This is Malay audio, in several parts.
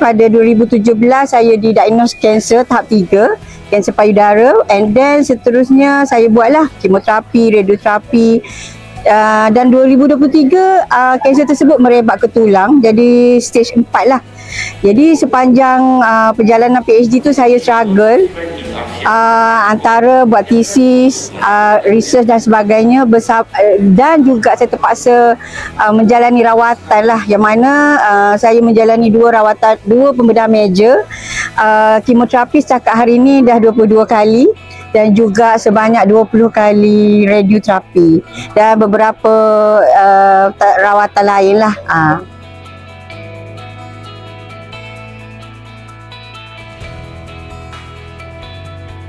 pada 2017 saya didiagnose kanser tahap 3, kanser payudara, and then seterusnya saya buatlah kemoterapi, radioterapi. Dan 2023 kanser tersebut merebak ke tulang, jadi stage 4 lah. Jadi sepanjang perjalanan PhD tu saya struggle antara buat tesis, research dan sebagainya, dan juga saya terpaksa menjalani rawatan lah, yang mana saya menjalani 2 pembedahan meja, kemoterapi setakat hari ini dah 22 kali, dan juga sebanyak 20 kali radioterapi dan beberapa rawatan lain lah.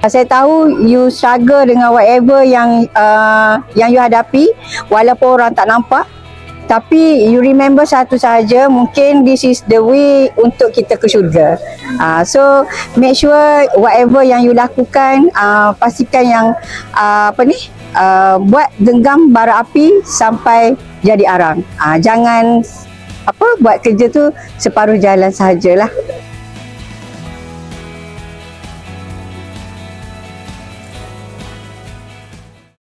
Saya tahu you struggle dengan whatever yang you hadapi, walaupun orang tak nampak. Tapi you remember satu sahaja, mungkin this is the way untuk kita ke syurga. So make sure whatever yang you lakukan, pastikan yang buat genggam bara api sampai jadi arang. Jangan buat kerja tu separuh jalan sahajalah.